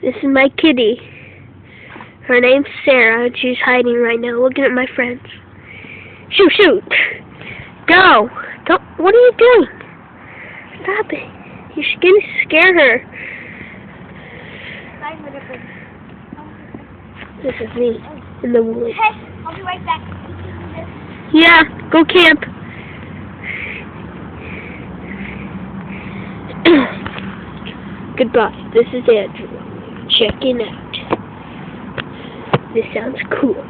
This is my kitty. Her name's Sarah, and she's hiding right now, looking at my friends. Shoot, shoot! Go! Don't, what are you doing? Stop it. You're gonna scare her. This is me, in the woods. Hey, I'll be right back. Yeah, go camp. Goodbye, this is Andrew. Checking out. This sounds cool.